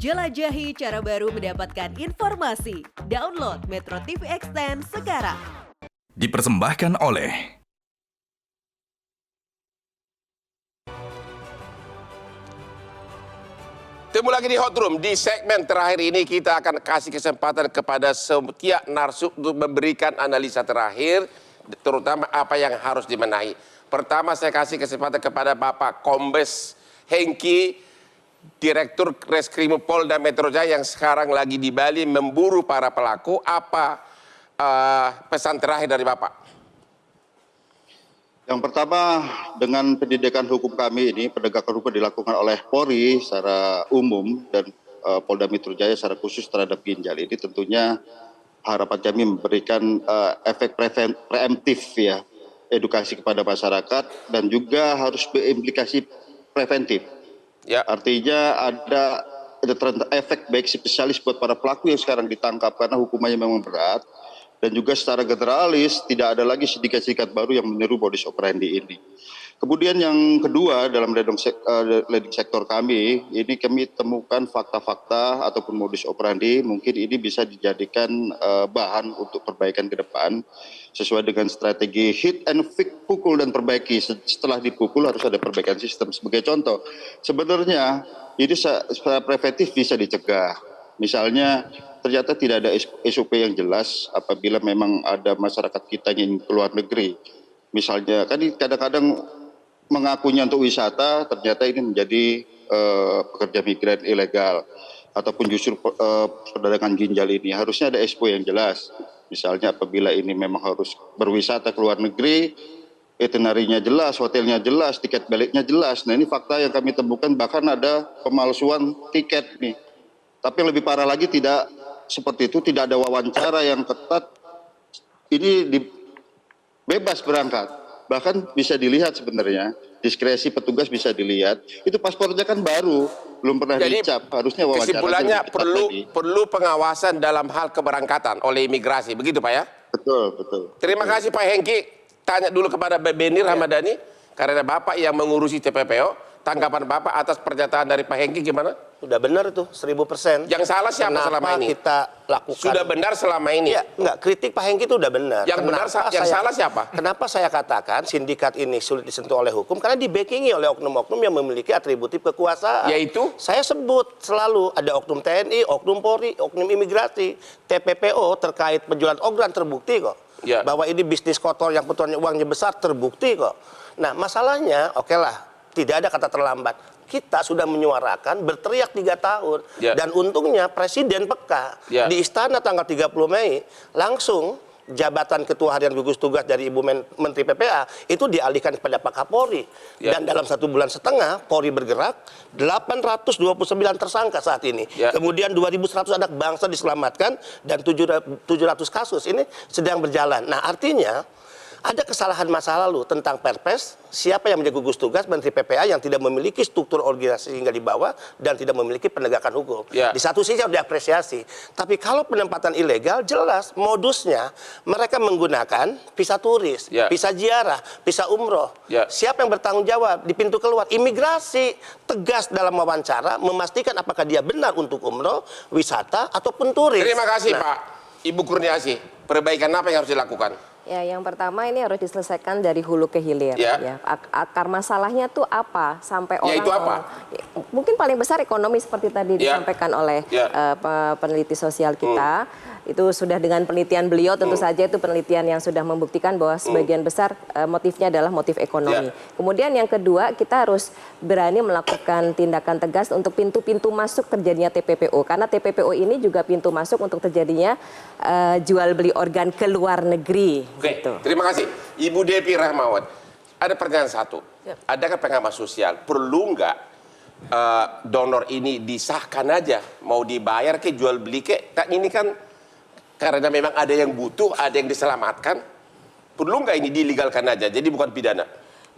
Jelajahi cara baru mendapatkan informasi. Download Metro TV Extend sekarang. Dipersembahkan oleh Temu lagi di Hot Room. Di segmen terakhir ini kita akan kasih kesempatan kepada setiap narsum untuk memberikan analisa terakhir, terutama apa yang harus dibenahi. Pertama saya kasih kesempatan kepada Bapak Kombes Hengki, Direktur Reskrim Polda Metro Jaya yang sekarang lagi di Bali memburu para pelaku. Apa pesan terakhir dari Bapak? Yang pertama, dengan pendidikan hukum kami ini, penegakan hukum dilakukan oleh Polri secara umum dan Polda Metro Jaya secara khusus terhadap ginjal ini tentunya harapan kami memberikan efek preemptif ya, edukasi kepada masyarakat dan juga harus berimplikasi preventif. Ya. Artinya ada efek baik spesialis buat para pelaku yang sekarang ditangkap karena hukumannya memang berat. Dan juga secara generalis tidak ada lagi sindikat-sindikat baru yang meniru modus operandi ini. Kemudian yang kedua dalam leading sektor kami, ini kami temukan fakta-fakta ataupun modus operandi, mungkin ini bisa dijadikan bahan untuk perbaikan ke depan, sesuai dengan strategi hit and fix, pukul dan perbaiki. Setelah dipukul harus ada perbaikan sistem. Sebagai contoh, sebenarnya ini secara preventif bisa dicegah. Misalnya ternyata tidak ada SOP yang jelas apabila memang ada masyarakat kita yang ingin keluar negeri. Misalnya kan kadang-kadang mengakunya untuk wisata, ternyata ini menjadi pekerja migran ilegal. Ataupun justru perdagangan ginjal ini. Harusnya ada SOP yang jelas. Misalnya apabila ini memang harus berwisata ke luar negeri, itinerarinya jelas, hotelnya jelas, tiket baliknya jelas. Nah ini fakta yang kami temukan, bahkan ada pemalsuan tiket nih. Tapi yang lebih parah lagi tidak seperti itu, tidak ada wawancara yang ketat, ini bebas berangkat. Bahkan bisa dilihat sebenarnya, diskresi petugas bisa dilihat, itu paspornya kan baru, belum pernah dicap, harusnya wawancara. Kesimpulannya perlu pengawasan dalam hal keberangkatan oleh imigrasi, begitu Pak ya? Betul, betul. Terima kasih Pak Hengki, tanya dulu kepada Benir Ramadhani, karena Bapak yang mengurusi TPPO. Tanggapan Bapak atas pernyataan dari Pak Hengki gimana? Sudah benar itu, 1000%. Yang salah siapa selama ini? Kita lakukan. Sudah benar selama ini? Ya, enggak, kritik Pak Hengki itu udah benar. Yang salah siapa? Kenapa saya katakan sindikat ini sulit disentuh oleh hukum? Karena dibackingi oleh oknum-oknum yang memiliki atributif kekuasaan. Yaitu? Saya sebut selalu, ada oknum TNI, oknum Polri, oknum imigrasi. TPPO terkait penjualan organ terbukti kok. Ya. Bahwa ini bisnis kotor yang petuanya uangnya besar terbukti kok. Nah masalahnya, oke lah. Tidak ada kata terlambat. Kita sudah menyuarakan, berteriak 3 tahun. Ya. Dan untungnya Presiden peka. Ya. Di Istana tanggal 30 Mei, langsung jabatan Ketua Harian Gugus Tugas dari Ibu Menteri PPA itu dialihkan kepada Pak Kapolri. Ya. Dan dalam 1 bulan setengah, Polri bergerak, 829 tersangka saat ini. Ya. Kemudian 2.100 anak bangsa diselamatkan, dan 700 kasus ini sedang berjalan. Nah artinya, ada kesalahan masa lalu tentang Perpres, siapa yang menjadi gugus tugas Menteri PPA yang tidak memiliki struktur organisasi hingga di bawah dan tidak memiliki penegakan hukum. Ya. Di satu sisi harus diapresiasi. Tapi kalau penempatan ilegal, jelas modusnya mereka menggunakan visa turis, ya. Visa ziarah, visa umroh. Ya. Siapa yang bertanggung jawab di pintu keluar? Imigrasi tegas dalam wawancara memastikan apakah dia benar untuk umroh, wisata, ataupun turis. Terima kasih Pak Ibu Kurniasi. Perbaikan apa yang harus dilakukan? Ya, yang pertama ini harus diselesaikan dari hulu ke hilir. Ya. Akar masalahnya tuh apa sampai orang itu apa? Mungkin paling besar ekonomi seperti tadi disampaikan oleh peneliti sosial kita. Itu sudah dengan penelitian beliau tentu saja itu penelitian yang sudah membuktikan bahwa sebagian besar motifnya adalah motif ekonomi. Kemudian yang kedua, kita harus berani melakukan tindakan tegas untuk pintu-pintu masuk terjadinya TPPO. Karena TPPO ini juga pintu masuk untuk terjadinya jual beli organ ke luar negeri. Oke, terima kasih. Ibu Devi Rahmawat, ada pertanyaan satu. Adakah pengamat sosial, perlu nggak donor ini disahkan aja? Mau dibayar ke, jual beli ke? Ini kan karena memang ada yang butuh, ada yang diselamatkan. Perlu nggak ini dilegalkan aja, jadi bukan pidana?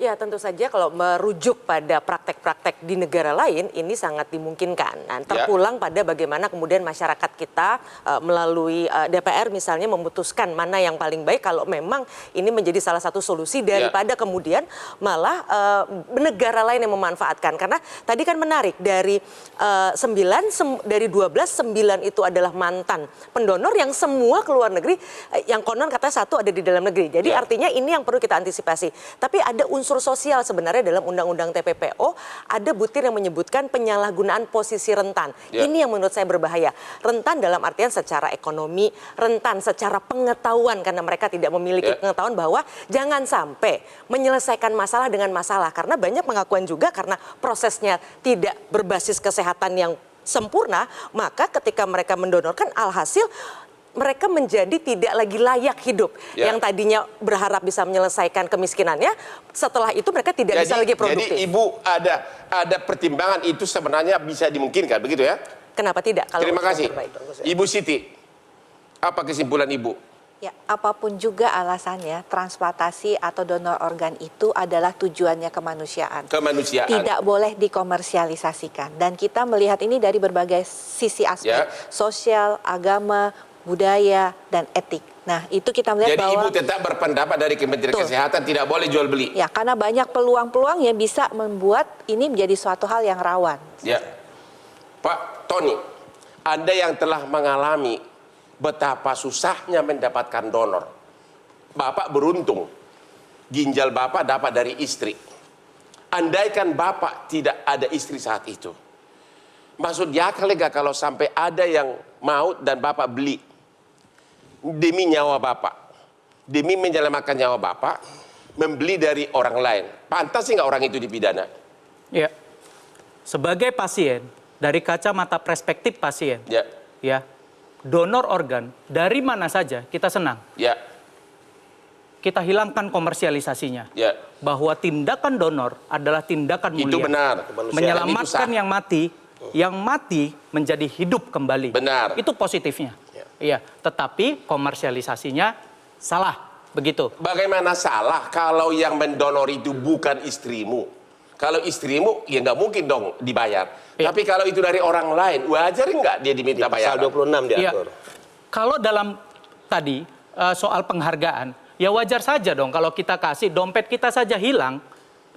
Ya, tentu saja kalau merujuk pada praktek-praktek di negara lain, ini sangat dimungkinkan. Nah, terpulang pada bagaimana kemudian masyarakat kita melalui DPR misalnya memutuskan mana yang paling baik kalau memang ini menjadi salah satu solusi daripada kemudian malah negara lain yang memanfaatkan. Karena tadi kan menarik, dari 12, 9 itu adalah mantan pendonor yang semua keluar negeri, yang konon katanya 1 ada di dalam negeri. Jadi artinya ini yang perlu kita antisipasi. Tapi ada unsur sosial sebenarnya dalam Undang-Undang TPPO, ada butir yang menyebutkan penyalahgunaan posisi rentan. Ini yang menurut saya berbahaya. Rentan dalam artian secara ekonomi, rentan secara pengetahuan karena mereka tidak memiliki pengetahuan bahwa jangan sampai menyelesaikan masalah dengan masalah. Karena banyak pengakuan juga karena prosesnya tidak berbasis kesehatan yang sempurna, maka ketika mereka mendonorkan alhasil mereka menjadi tidak lagi layak hidup. Yang tadinya berharap bisa menyelesaikan kemiskinannya, setelah itu mereka tidak bisa lagi produktif. Jadi Ibu ada pertimbangan itu sebenarnya bisa dimungkinkan, begitu ya? Kenapa tidak? Kalau terima kasih. Ibu Siti, apa kesimpulan Ibu? Ya, apapun juga alasannya, transplantasi atau donor organ itu adalah tujuannya kemanusiaan. Kemanusiaan. Tidak boleh dikomersialisasikan. Dan kita melihat ini dari berbagai sisi aspek, sosial, agama, budaya, dan etik. Nah, itu kita melihat jadi bahwa... Ibu tetap berpendapat dari Kementerian Kesehatan tidak boleh jual beli? Ya, karena banyak peluang-peluang yang bisa membuat ini menjadi suatu hal yang rawan. Ya. Pak Tony, Anda yang telah mengalami betapa susahnya mendapatkan donor. Bapak beruntung, ginjal Bapak dapat dari istri. Andaikan Bapak tidak ada istri saat itu, maksud akal nggak kalau sampai ada yang mau dan Bapak beli demi nyawa Bapak, demi menyelamatkan nyawa Bapak, membeli dari orang lain. Pantas sih nggak orang itu dipidana? Ya, sebagai pasien, dari kacamata perspektif pasien, ya, donor organ dari mana saja kita senang. Ya. Kita hilangkan komersialisasinya. Ya. Bahwa tindakan donor adalah tindakan mulia. Itu benar. Menyelamatkan yang mati menjadi hidup kembali. Benar. Itu positifnya. Iya, tetapi komersialisasinya salah, begitu. Bagaimana salah kalau yang mendonor itu bukan istrimu? Kalau istrimu, ya nggak mungkin dong dibayar. Tapi kalau itu dari orang lain, wajar nggak dia diminta bayar? Pasal 26 diatur. Kalau dalam tadi soal penghargaan, ya wajar saja dong kalau kita kasih dompet kita saja hilang,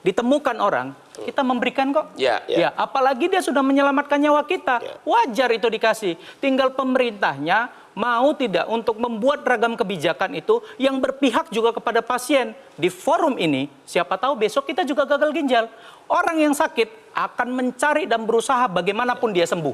ditemukan orang, kita memberikan kok. Ya, apalagi dia sudah menyelamatkan nyawa kita, wajar itu dikasih. Tinggal pemerintahnya mau tidak untuk membuat ragam kebijakan itu yang berpihak juga kepada pasien. Di forum ini, siapa tahu besok kita juga gagal ginjal. Orang yang sakit akan mencari dan berusaha bagaimanapun dia sembuh.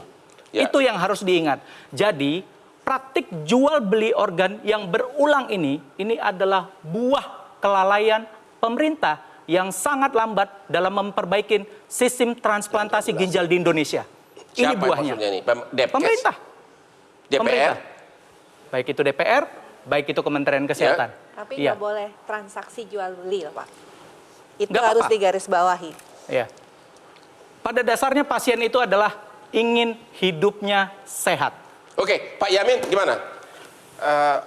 Itu yang harus diingat. Jadi, praktik jual beli organ yang berulang ini adalah buah kelalaian pemerintah yang sangat lambat dalam memperbaiki sistem transplantasi ginjal di Indonesia. Ini buahnya. Pemerintah. DPR? Pemerintah. Baik itu DPR, baik itu Kementerian Kesehatan. Tapi nggak boleh transaksi jual beli, Pak. Itu Nggak harus apa-apa. digarisbawahi. Ya. Pada dasarnya pasien itu adalah ingin hidupnya sehat. Oke, Pak Yamin gimana?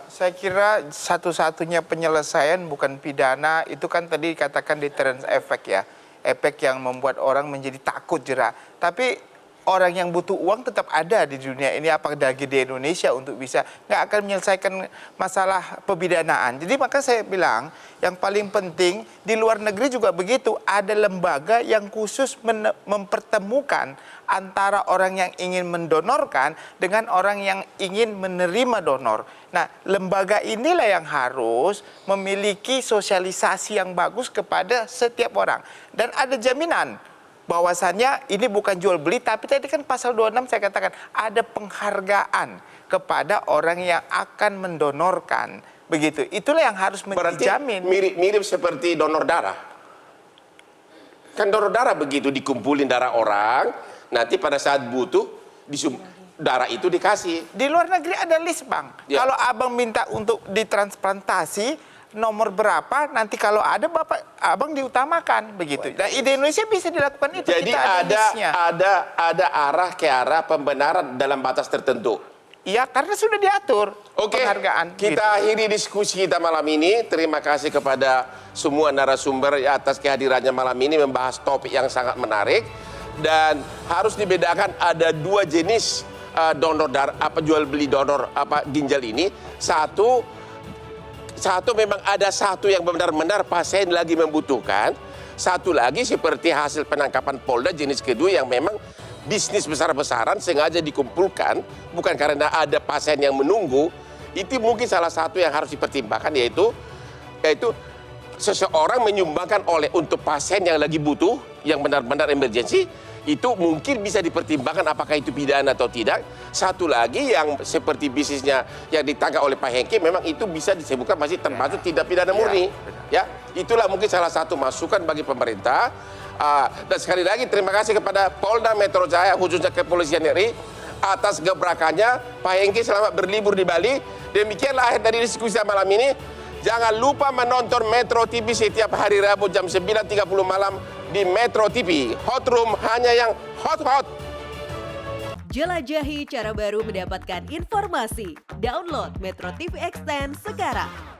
Saya kira satu-satunya penyelesaian bukan pidana, itu kan tadi dikatakan deterrence effect ya. Efek yang membuat orang menjadi takut jerak. Tapi orang yang butuh uang tetap ada di dunia ini, apalagi di Indonesia, untuk bisa nggak akan menyelesaikan masalah pebidanaan. Jadi maka saya bilang yang paling penting di luar negeri juga begitu, ada lembaga yang khusus mempertemukan antara orang yang ingin mendonorkan dengan orang yang ingin menerima donor. Nah, lembaga inilah yang harus memiliki sosialisasi yang bagus kepada setiap orang, dan ada jaminan bahwasannya ini bukan jual beli, tapi tadi kan pasal 26 saya katakan ada penghargaan kepada orang yang akan mendonorkan, begitu. Itulah yang harus dijamin. Berarti mirip seperti donor darah. Kan donor darah begitu dikumpulin darah orang, nanti pada saat butuh darah itu dikasih. Di luar negeri ada list, Bang. Kalau abang minta untuk ditransplantasi, nomor berapa, nanti kalau ada abang diutamakan, begitu. Nah, di Indonesia bisa dilakukan itu. Jadi kita ada arah ke arah pembenaran dalam batas tertentu. Ya, karena sudah diatur penghargaan. Kita akhiri diskusi kita malam ini. Terima kasih kepada semua narasumber atas kehadirannya malam ini membahas topik yang sangat menarik. Dan harus dibedakan ada dua jenis donor darah, jual beli donor ginjal ini. Satu memang ada satu yang benar-benar pasien lagi membutuhkan. Satu lagi seperti hasil penangkapan Polda jenis kedua yang memang bisnis besar-besaran sengaja dikumpulkan bukan karena ada pasien yang menunggu. Itu mungkin salah satu yang harus dipertimbangkan yaitu seseorang menyumbangkan untuk pasien yang lagi butuh, yang benar-benar emergensi, itu mungkin bisa dipertimbangkan apakah itu pidana atau tidak. Satu lagi yang seperti bisnisnya yang ditangkap oleh Pak Hengki, memang itu bisa disebutkan masih termasuk tidak pidana murni. Ya, itulah mungkin salah satu masukan bagi pemerintah. Dan sekali lagi terima kasih kepada Polda Metro Jaya khususnya Kepolisian RI atas gebrakannya. Pak Hengki selamat berlibur di Bali. Demikianlah akhir dari diskusi malam ini. Jangan lupa menonton Metro TV setiap hari Rabu jam 9.30 malam di Metro TV. Hot Room hanya yang hot-hot. Jelajahi cara baru mendapatkan informasi. Download Metro TV Extend sekarang.